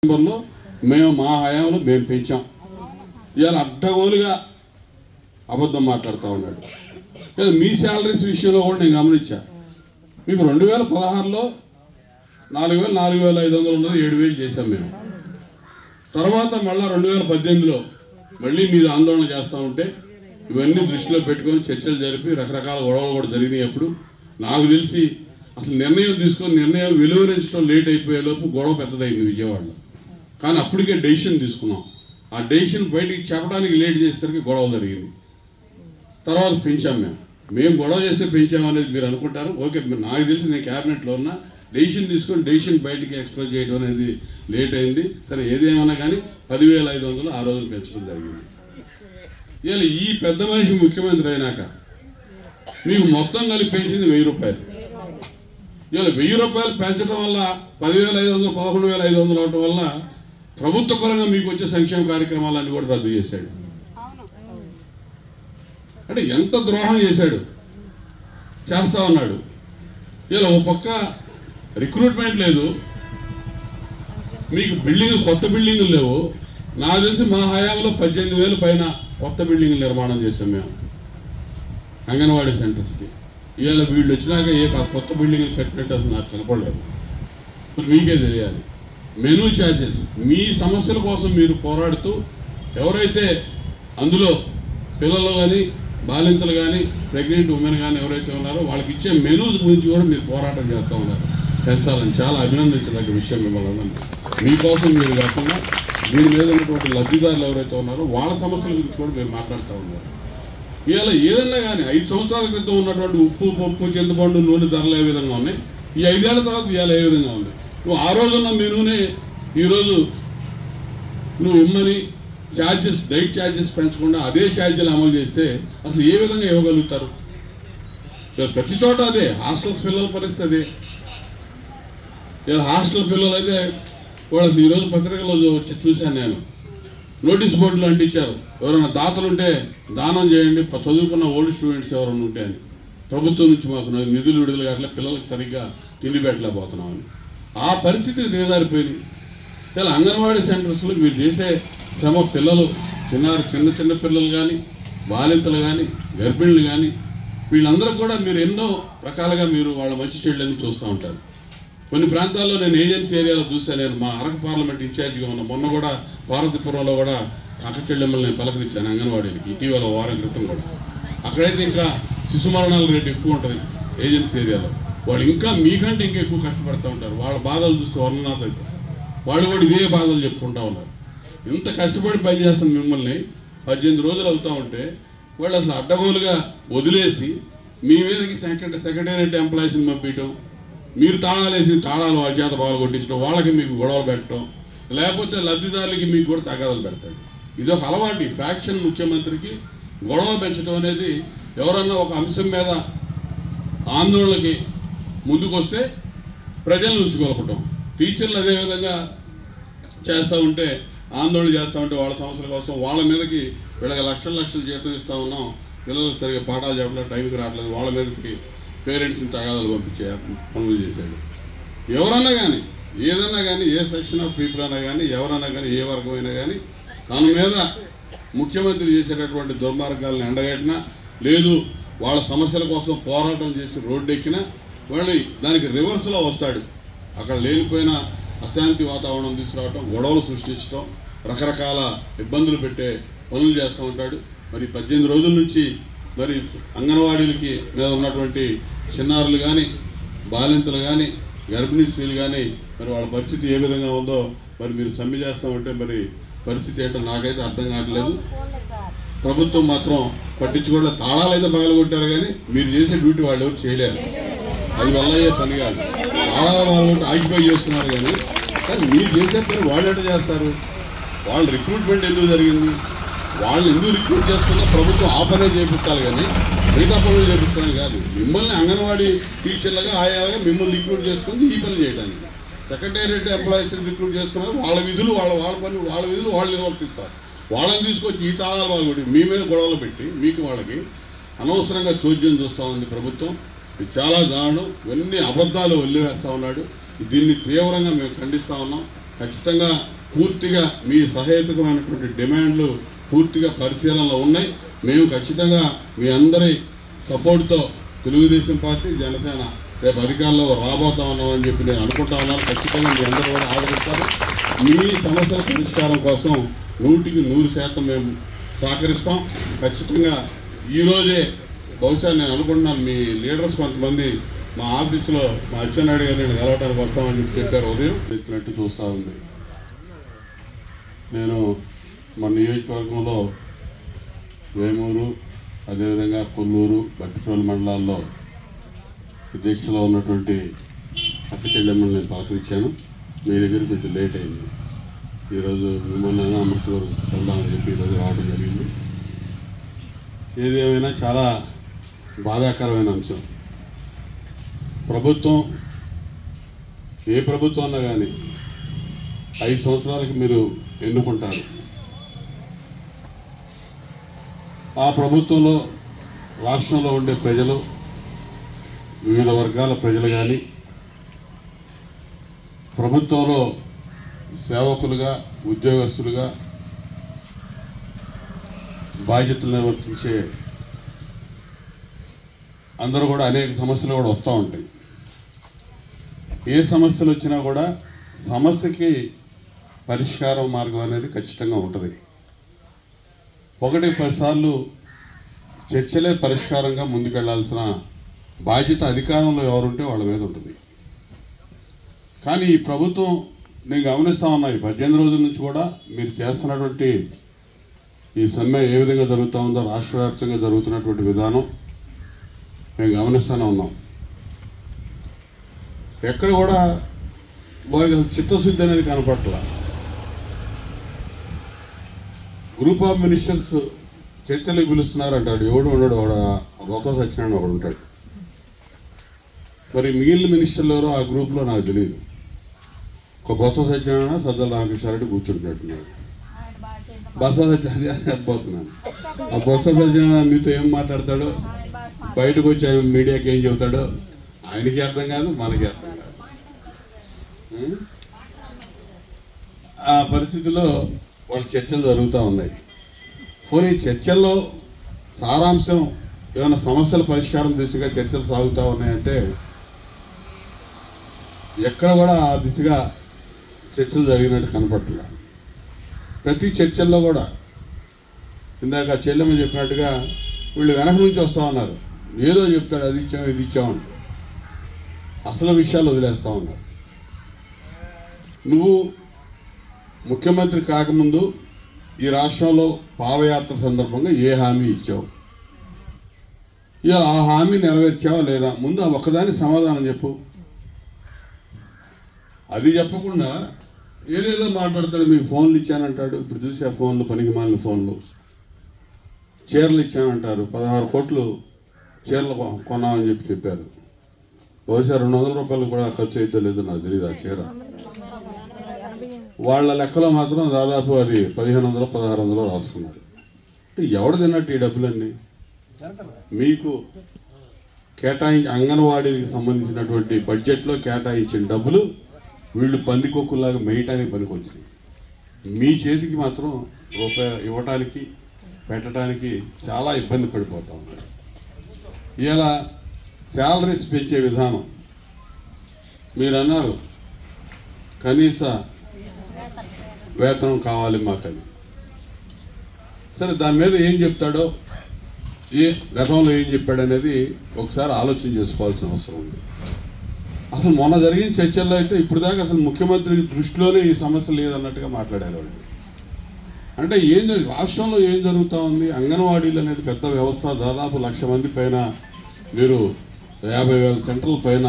డిసెంబర్లో మేము మా హయాంలో మేము పెంచాం. ఇవాళ అడ్డగోలుగా అబద్ధం మాట్లాడుతూ ఉన్నాడు. మీ శాలరీస్ విషయంలో కూడా నేను గమనించా. మీకు 2016లో 4,000 4,500 ఉన్నది 7,000 చేశాం మేము. తర్వాత మళ్ళీ 2018లో మళ్ళీ మీరు ఆందోళన చేస్తూ ఉంటే ఇవన్నీ దృష్టిలో పెట్టుకొని చర్చలు జరిపి రకరకాల గొడవలు కూడా జరిగినాయి. అప్పుడు నాకు తెలిసి అసలు నిర్ణయం తీసుకొని నిర్ణయం వెలువరించడం లేట్ అయిపోయేలోపు గొడవ పెద్దదైంది విజయవాడలో. కానీ అప్పటికే డెసిషన్ తీసుకున్నాం. ఆ డెసిషన్ బయటికి చెప్పడానికి లేట్ చేసేసరికి గొడవ జరిగింది. తర్వాత పెంచాం మేము గొడవ చేస్తే పెంచామనేది మీరు అనుకుంటారు. ఓకే, నాకు తెలిసి నేను క్యాబినెట్లో ఉన్నా డెసిషన్ తీసుకొని డెసిషన్ బయటికి ఎక్స్ప్రెస్ చేయడం అనేది లేట్ అయింది. సరే ఏదేమన్నా కానీ 10,500 ఆ రోజున పెంచడం జరిగింది. ఇవాళ ఈ పెద్ద మనిషి ముఖ్యమంత్రి అయినాక మీకు మొత్తం కలిపి పెంచింది 1,000 రూపాయలు. ఇవాళ 1,000 రూపాయలు పెంచడం వల్ల 10,500 11,500 అవటం వల్ల ప్రభుత్వ పరంగా మీకు వచ్చే సంక్షేమ కార్యక్రమాలన్నీ కూడా రద్దు చేశాడు. అంటే ఎంత ద్రోహం చేశాడు, చేస్తా ఉన్నాడు. ఇలా ఓ పక్క రిక్రూట్మెంట్ లేదు, మీకు కొత్త బిల్డింగులు లేవు. నాకు తెలిసి మా హయాంలో 18,000 పైన కొత్త బిల్డింగులు నిర్మాణం చేశాం మేము అంగన్వాడీ సెంటర్స్కి. ఇవాళ వీళ్ళు వచ్చినాక ఏ కొత్త బిల్డింగులు కట్టినట్టు అసలు నాకు కనపడలేదు. ఇప్పుడు మీకే తెలియాలి. మెనూ ఛార్జెస్ మీ సమస్యల కోసం మీరు పోరాడుతూ ఎవరైతే అందులో పిల్లలు కానీ బాలింతలు కానీ ప్రెగ్నెంట్ ఉమెన్ కానీ ఎవరైతే ఉన్నారో వాళ్ళకి ఇచ్చే మెనూ గురించి కూడా మీరు పోరాటం చేస్తూ ఉన్నారు. పెంచాలని చాలా అభినందించదగ్గ విషయం మిమ్మల్ని. మీకోసం మీరు కాకుండా దీని మీద ఉన్నటువంటి లబ్ధిదారులు ఎవరైతే ఉన్నారో వాళ్ళ సమస్యల గురించి కూడా మీరు మాట్లాడుతూ ఉన్నారు. ఇవాళ ఏదన్నా కానీ 5 సంవత్సరాల క్రితం ఉన్నటువంటి ఉప్పు పప్పు చింతపండు నూనె ధరలు ఏ విధంగా ఉన్నాయి, ఈ 5 ఏళ్ల తర్వాత ఇవాళ ఏ విధంగా ఉంది. నువ్వు ఆ రోజున్న మెనూనే ఈరోజు నువ్వు ఇమ్మని ఛార్జెస్ డైట్ ఛార్జెస్ పెంచకుండా అదే ఛార్జీలు అమలు చేస్తే అసలు ఏ విధంగా ఇవ్వగలుగుతారు? ప్రతి చోట అదే. హాస్టల్ పిల్లల పరిస్థితి అదే. హాస్టల్ పిల్లలు అయితే వాళ్ళు ఈరోజు పత్రికలో చూశాను నేను, నోటీస్ బోర్డులు అంటించారు. ఎవరైనా దాతలు ఉంటే దానం చేయండి, చదువుకున్న ఓల్డ్ స్టూడెంట్స్ ఎవరైనా ఉంటే అని. ప్రభుత్వం నుంచి మాకు నిధులు విడుదల కావట్లే, పిల్లలకు సరిగ్గా తిండి పెట్టలేకపోతున్నామని. ఆ పరిస్థితి దిగజారిపోయింది. చాలా అంగన్వాడీ సెంటర్స్లో మీరు చేసే శ్రమ పిల్లలు చిన్న పిల్లలు కానీ బాలింతలు కానీ గర్భిణులు కానీ వీళ్ళందరూ కూడా మీరు ఎన్నో రకాలుగా మీరు వాళ్ళ మంచి చెడులని చూస్తూ ఉంటారు. కొన్ని ప్రాంతాల్లో నేను ఏజెన్సీ ఏరియాలో చూశాను. నేను మా అరకు పార్లమెంట్ ఇన్ఛార్జిగా ఉన్న మొన్న కూడా భారతపురంలో కూడా అక్క చెల్లెమ్మల్ని నేను పలకరించాను అంగన్వాడీలకి ఇటీవల వారం క్రితం కూడా. అక్కడైతే ఇంకా శిశు మరణాల రేటు ఎక్కువ ఉంటుంది ఏజెన్సీ ఏరియాలో. వాళ్ళు ఇంకా మీకంటే ఇంకా ఎక్కువ కష్టపడుతూ ఉంటారు. వాళ్ళ బాధలు చూస్తే వర్ణనాథ అయితే వాళ్ళు కూడా ఇదే బాధలు చెప్పుకుంటూ ఉన్నారు. ఇంత కష్టపడి పనిచేస్తున్న మిమ్మల్ని 18 రోజులు అవుతూ ఉంటే వాళ్ళు అసలు అడ్డగోలుగా వదిలేసి మీ మీదకి సెక్రటేరియట్ ఎంప్లాయీస్ని పంపించడం, మీరు తాళాలు వాళ్ళ చేత బాగా కొట్టించడం, వాళ్ళకి మీకు గొడవలు పెట్టడం, లేకపోతే లబ్ధిదారులకి మీకు కూడా తగాదాలు పెడతాడు. ఇదొక అలవాటు. ఫ్యాక్షన్ ముఖ్యమంత్రికి గొడవ పెంచడం అనేది. ఎవరన్నా ఒక అంశం మీద ఆందోళనకి ముందుకొస్తే ప్రజలను ఉంచుకోలపటం. టీచర్లు అదేవిధంగా చేస్తూ ఉంటే ఆందోళన చేస్తూ ఉంటే వాళ్ళ సమస్యల కోసం వాళ్ళ మీదకి వీళ్ళకి లక్షలు జీతం ఇస్తూ ఉన్నాం, పిల్లలకు సరిగ్గా పాఠాలు చెప్పలేదు, టైంకి రావట్లేదు, వాళ్ళ మీదకి పేరెంట్స్ని తగాదాలు పంపించే పనులు చేశాడు. ఎవరన్నా కానీ ఏదన్నా కానీ ఏ సెక్షన్ ఆఫ్ పీపుల్ అయినా కానీ ఎవరన్నా కానీ ఏ వర్గమైనా కానీ తన మీద ముఖ్యమంత్రి చేసేటటువంటి దుర్మార్గాలను ఎండగట్టినా లేదు వాళ్ళ సమస్యల కోసం పోరాటం చేసి రోడ్డు ఎక్కినా వాళ్ళు దానికి రివర్స్లో వస్తాడు. అక్కడ లేనిపోయిన అశాంతి వాతావరణం తీసుకురావటం, గొడవలు సృష్టించడం, రకరకాల ఇబ్బందులు పెట్టే పనులు చేస్తూ ఉంటాడు. మరి 18 రోజుల నుంచి మరి అంగన్వాడీలకి మీద ఉన్నటువంటి చిన్నారులు కానీ బాలింతలు కానీ గర్భిణీ స్త్రీలు కానీ మరి వాళ్ళ పరిస్థితి ఏ విధంగా ఉందో మరి మీరు సమ్మె చేస్తామంటే మరి పరిస్థితి ఏంటో నాకైతే అర్థం కావట్లేదు. ప్రభుత్వం మాత్రం పట్టించుకోవడం. తాళాలు అయితే పగలగొట్టారు కానీ మీరు చేసే డ్యూటీ వాళ్ళు ఎవరు చేయలేరు. అది వల్ల అయ్యే పని కాదు. తాళాలు పగలగొట్టి ఆక్యుపై చేస్తున్నారు కానీ మీరు చేసే పని వాళ్ళు ఎట్లా చేస్తారు? వాళ్ళ రిక్రూట్మెంట్ ఎందుకు జరిగింది? వాళ్ళు ఎందుకు రిక్రూట్ చేస్తున్నా ప్రభుత్వం ఆ పనే చేపించాలి కానీ మిగతా పనులు చేపిస్తాను కాదు. మిమ్మల్ని అంగన్వాడీ టీచర్లుగా ఆయాగా మిమ్మల్ని రిక్రూట్ చేసుకుంది ఈ పని చేయడానికి. సెక్రటేరియట్ ఎంప్లాయీస్ రిక్రూట్ చేసుకున్నారు. వాళ్ళ విధులు వాళ్ళ పని వాళ్ళ విధులు వాళ్ళు నిర్వర్తిస్తారు. వాళ్ళని తీసుకొచ్చి ఈ తాళాలు వాళ్ళు మీ మీద గొడవలు పెట్టి మీకు వాళ్ళకి అనవసరంగా చోద్యం చూస్తూ ఉంది ప్రభుత్వం. ఇది చాలా దారుణం. ఇవన్నీ అబద్ధాలు వదిలివేస్తూ ఉన్నాడు. దీన్ని తీవ్రంగా మేము ఖండిస్తూ ఉన్నాం. ఖచ్చితంగా పూర్తిగా మీ సహేతుకమైనటువంటి డిమాండ్లు పూర్తిగా పరిశీలనలో ఉన్నాయి. మేము ఖచ్చితంగా మీ అందరి సపోర్ట్తో తెలుగుదేశం పార్టీ జనసేన రేపు అధికారంలో రాబోతా ఉన్నామని చెప్పి నేను అనుకుంటా ఉన్నాను. ఖచ్చితంగా మీ అందరూ కూడా ఆదరిస్తారు. మీ సమస్యల పరిష్కారం కోసం 100% మేము సహకరిస్తాం. ఖచ్చితంగా ఈరోజే బహుశా నేను అనుకుంటున్నాను మీ లీడర్స్ కొంతమంది మా ఆఫీసులో మా అచ్చెన్నాయుడు గారు నేను కలవటానికి వస్తామని చెప్పి చెప్పారు. ఉదయం ఇచ్చినట్టు చూస్తూ ఉంది. నేను మన నియోజకవర్గంలో వేమూరు, అదేవిధంగా కొల్లూరు, బట్టిప్రోలు మండలాల్లో దీక్షలో ఉన్నటువంటి అక్క చెల్లెమ్మని నేను పలకరించాను. మీ దగ్గర కొంచెం లేట్ అయింది. ఈరోజు మిమ్మల్ని అమృతవరం వెళ్దామని చెప్పి ఈరోజు రావడం జరిగింది. ఏది ఏమైనా చాలా బాధాకరమైన అంశం. ప్రభుత్వం ఏ ప్రభుత్వం అన్నా కానీ 5 సంవత్సరాలకి మీరు ఎన్నుకుంటారు. ఆ ప్రభుత్వంలో రాష్ట్రంలో ఉండే ప్రజలు, వివిధ వర్గాల ప్రజలు కానీ ప్రభుత్వంలో సేవకులుగా, ఉద్యోగస్తులుగా బాధ్యతలు నిర్వర్తించే అందరూ కూడా అనేక సమస్యలు కూడా వస్తూ ఉంటాయి. ఏ సమస్యలు వచ్చినా కూడా సమస్యకి పరిష్కారం మార్గం అనేది ఖచ్చితంగా ఉంటుంది. 1-10 సార్లు చర్చలే పరిష్కారంగా ముందుకెళ్లాల్సిన బాధ్యత అధికారంలో ఎవరుంటే వాళ్ళ మీద ఉంటుంది. కానీ ఈ ప్రభుత్వం నేను గమనిస్తా ఉన్నా, ఈ 18 రోజుల నుంచి కూడా మీరు చేస్తున్నటువంటి ఈ సమ్మె ఏ విధంగా జరుగుతూ ఉందో, రాష్ట్ర వ్యాప్తంగా జరుగుతున్నటువంటి విధానం మేము గమనిస్తూనే ఉన్నాం. ఎక్కడ కూడా వారికి చిత్తశుద్ధి అనేది కనపట్ల. గ్రూప్ ఆఫ్ మినిస్టర్స్ చర్చలకు పిలుస్తున్నారంటాడు. ఎవడు ఉండడు, వాడు గొప్ప సత్యనారాయణ ఒకడు ఉంటాడు. మరి మిగిలిన మినిస్టర్లు ఎవరో ఆ గ్రూప్లో నాకు తెలియదు. ఒక బొత్స సత్యనారాయణ, సజ్జల రామకృష్ణారెడ్డి కూర్చుంటున్నట్టున్నాడు. బొత్స సత్యనారాయణ చెప్పబోతున్నాను. ఆ బొత్స సత్యనారాయణ మీతో ఏం మాట్లాడతాడో, బయటకు వచ్చి మీడియాకి ఏం చెబుతాడో ఆయనకి అర్థం కాదు, మనకి అర్థం కాదు. ఆ పరిస్థితిలో వాళ్ళ చర్చలు జరుగుతూ ఉన్నాయి. పోనీ చర్చల్లో సారాంశం ఏమైనా సమస్యల పరిష్కారం దిశగా చర్చలు సాగుతూ ఉన్నాయంటే ఎక్కడ కూడా ఆ దిశగా చర్చలు జరిగినట్టు కనపడుతున్నా. ప్రతి చర్చల్లో కూడా ఇందాక చెల్లెమ్మ చెప్పినట్టుగా వీళ్ళు వెనక నుంచి వస్తూ ఉన్నారు. ఏదో చెప్తాడు, అది ఇచ్చాం ఇది ఇచ్చామని అసలు విషయాలు వదిలేస్తూ ఉన్నారు. నువ్వు ముఖ్యమంత్రి కాకముందు ఈ రాష్ట్రంలో పాదయాత్ర సందర్భంగా ఏ హామీ ఇచ్చావు, ఇక ఆ హామీ నెరవేర్చావా లేదా? ముందు ఆ ఒక్కదానికి సమాధానం చెప్పు. అది చెప్పకుండా ఏదేదో మాట్లాడతాడు. మీకు ఫోన్లు ఇచ్చానంటాడు. ఇప్పుడు చూసి ఆ ఫోన్లు పనికి మాలిన ఫోన్లు. చీరలు ఇచ్చానంటారు. 16 కోట్లు చీరలు కొన్నామని చెప్పి చెప్పారు. బహుశా 200 రూపాయలు కూడా ఖర్చు అయితే లేదో నాకు తెలియదు ఆ చీర. వాళ్ళ లెక్కలో మాత్రం దాదాపు అది 1500 1600 రాసుకున్నారు. ఎవడు తిన్నట్టు ఈ డబ్బులన్నీ? మీకు అంగన్వాడీకి సంబంధించినటువంటి బడ్జెట్లో కేటాయించిన డబ్బులు వీళ్ళు పందికొక్కులాగా మేయటానికి పనికొచ్చింది. మీ చేతికి మాత్రం రూపాయి ఇవ్వటానికి పెట్టడానికి చాలా ఇబ్బంది పడిపోతా ఉన్నారు. ఇలా శాలరీస్ పెంచే విధానం మీరు అన్నారు, కనీస వేతనం కావాలి మాకని. సరే, దాని మీద ఏం చెప్తాడో, గతంలో ఏం చెప్పాడనేది ఒకసారి ఆలోచన చేసుకోవాల్సిన అవసరం ఉంది. అసలు మొన్న జరిగిన చర్చల్లో అయితే ఇప్పుడు దాకా అసలు ముఖ్యమంత్రి దృష్టిలోనే ఈ సమస్య లేదన్నట్టుగా మాట్లాడారు వాళ్ళు. అంటే రాష్ట్రంలో ఏం జరుగుతూ ఉంది? అంగన్వాడీలు అనేది పెద్ద వ్యవస్థ. దాదాపు 1,00,000 మంది పైన, మీరు 50,000 సెంటర్ల పైన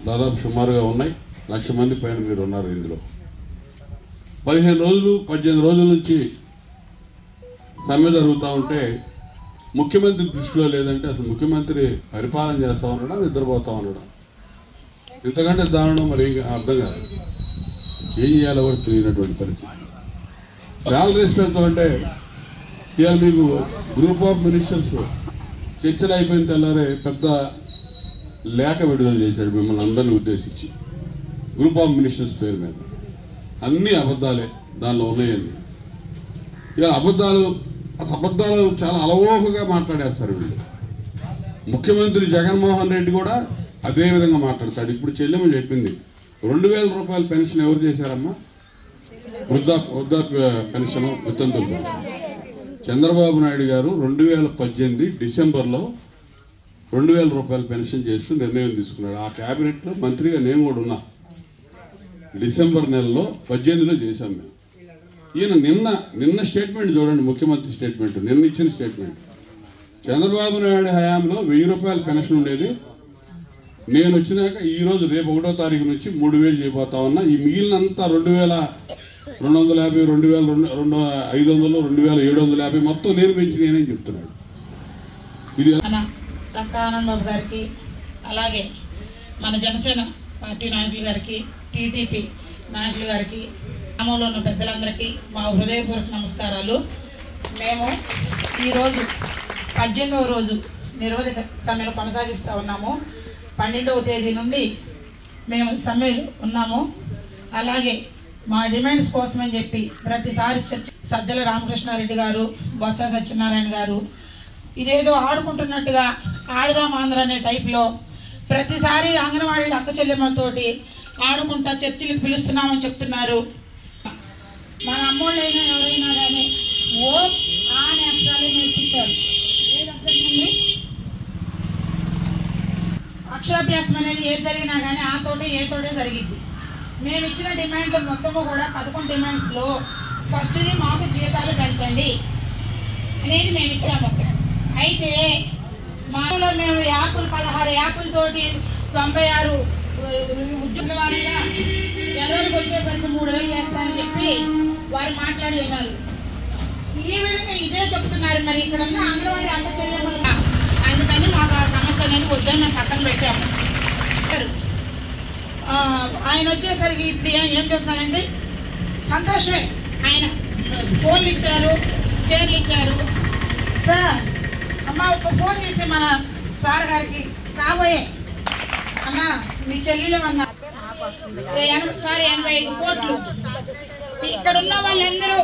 దాదాపు సుమారుగా ఉన్నాయి. 1,00,000 మంది పైన మీరు ఉన్నారు ఇందులో. 15 రోజులు 18 రోజుల నుంచి సమ్మె జరుగుతూ ఉంటే ముఖ్యమంత్రి దృష్టిలో లేదంటే అసలు ముఖ్యమంత్రి పరిపాలన చేస్తూ ఉండడం, నిద్రపోతూ ఉండడం, ఇంతకంటే దారుణం మరి అర్థం కాదు. ఏం చేయాలో కూడా తెలియనటువంటి పరిస్థితి. శాలరీస్ పెంచాలంటే ఇవాళ మీకు గ్రూప్ ఆఫ్ మినిస్టర్స్ చర్చలు అయిపోయిన తెల్లారే పెద్ద లేఖ విడుదల చేశాడు మిమ్మల్ని అందరినీ ఉద్దేశించి, గ్రూప్ ఆఫ్ మినిస్టర్స్ పేరు మీద. అన్ని అబద్ధాలే దానిలో ఉన్నాయండి. ఇక అబద్ధాలు చాలా అలవోకగా మాట్లాడేస్తారు వీళ్ళు. ముఖ్యమంత్రి జగన్మోహన్ రెడ్డి కూడా అదే విధంగా మాట్లాడతాడు. ఇప్పుడు చెల్లెమ్మ చెప్పింది 2000 రూపాయల పెన్షన్ ఎవరు చేశారమ్మా? వృద్ధాప్య పెన్షన్ వితంతులు. చంద్రబాబు నాయుడు గారు 2018 డిసెంబర్లో 2000 రూపాయల పెన్షన్ చేస్తూ నిర్ణయం తీసుకున్నాడు. ఆ క్యాబినెట్లో మంత్రిగా నేను కూడా ఉన్నా. డిసెంబర్ నెలలో 18లో చేశాం మేము. ఈయన నిన్న స్టేట్మెంట్ చూడండి, ముఖ్యమంత్రి స్టేట్మెంట్, నిన్న ఇచ్చిన స్టేట్మెంట్. చంద్రబాబు నాయుడు హయాంలో 1000 రూపాయల పెన్షన్ ఉండేది. నేను వచ్చినాక ఈ రోజు రేపు 1వ తారీఖు నుంచి 3000 చేయబోతా ఉన్నా. ఈ మిగిలినంతా 2250, 2500, 2750 మొత్తం నేను పెంచి నేనేం చెప్తున్నాడు. ఇది ఆనంద్ బాబు గారికి, అలాగే మన జనసేన పార్టీ నాయకులు గారికి, టీడీపీ నాయకులు గారికి, గ్రామంలో ఉన్న పెద్దలందరికీ మా హృదయపూర్వక నమస్కారాలు. మేము ఈరోజు 18వ రోజు నిరవధిక సమ్మెను కొనసాగిస్తూ ఉన్నాము. 12వ తేదీ నుండి మేము సమ్మెలు ఉన్నాము. అలాగే మా డిమాండ్స్ కోసమని చెప్పి ప్రతిసారి సజ్జల రామకృష్ణారెడ్డి గారు, బొత్స సత్యనారాయణ గారు ఇదేదో ఆడుకుంటున్నట్టుగా ఆడదాం ఆంధ్ర అనే టైప్లో ప్రతిసారి అంగన్వాడీ అక్క చెల్లెమ్మలతోటి ఆడుకుంటా చర్చిలకు పిలుస్తున్నామని చెప్తున్నారు. మన అమ్మోళ్ళైనా ఎవరైనా కానీ ఓ ఆనే అక్షరాలు నేర్పించారు. ఏదర్థండి అక్షరాభ్యాసం అనేది ఏది జరిగినా కానీ ఆ తోటే ఏ తోటే జరిగింది. మేము ఇచ్చిన డిమాండ్లు మొత్తము కూడా 11 డిమాండ్స్లో ఫస్ట్ది మాకు జీతాలు పెంచండి అనేది మేము ఇచ్చాము. అయితే మాలో మేము 16 యాప్లతోటి 96 ఉద్యోగుల వారిగా జనవరికి వచ్చేసరికి 3000 చేస్తామని చెప్పి వారు మాట్లాడి ఉన్నారు. ఈ విధంగా ఇదే చెప్తున్నారు. మరి ఇక్కడ ఉన్న అంగన్వాడీ అక్క చెల్లెమ్మలు, అందుకని మాకు ఆ సమస్య అనేది వద్దని మేము పక్కన పెట్టాము. ఆయన వచ్చేసరికి ఇప్పుడు ఏం చెప్తున్నారంటే సంతోషమే, ఆయన ఫోన్లు ఇచ్చారు, చైర్లు ఇచ్చారు. సార్ అమ్మ ఒక ఫోన్ చేస్తే మన సార్ గారికి కాబోయే అన్న మీ చెల్లెలు అన్న 85 కోట్లు ఇక్కడ ఉన్న వాళ్ళందరూ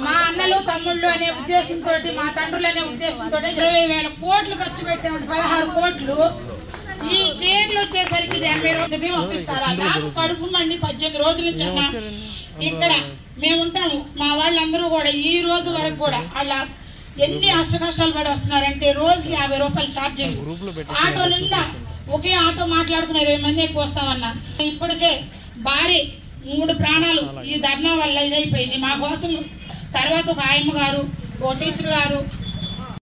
మా అన్నలు తమ్ముళ్ళు అనే ఉద్దేశంతో, మా తండ్రులు అనే ఉద్దేశంతో 20,000 కోట్లు ఖర్చు పెట్టాము. 16 కోట్లు ఈ చైర్లు వచ్చేసరికి 80 రోజులు మేము పంపిస్తారా? నాకు కడుపు మండి 18 రోజుల నుంచి అన్నా ఇక్కడ మేముంటాము. మా వాళ్ళందరూ కూడా ఈ రోజు వరకు కూడా అలా ఎన్ని కష్టాలు పడి వస్తున్నారంటే రోజుకి 50 రూపాయలు ఛార్జీలు. ఆటో నిండా ఒకే ఆటో మాట్లాడుకుని 20 మంది ఎక్కువ వస్తామన్నా. ఇప్పటికే భారీ 3 ప్రాణాలు ఈ ధర్నా వల్ల ఇదైపోయింది. మా కోసం తర్వాత ఒక ఆయమ్మ గారు, ఓ టీచర్ గారు,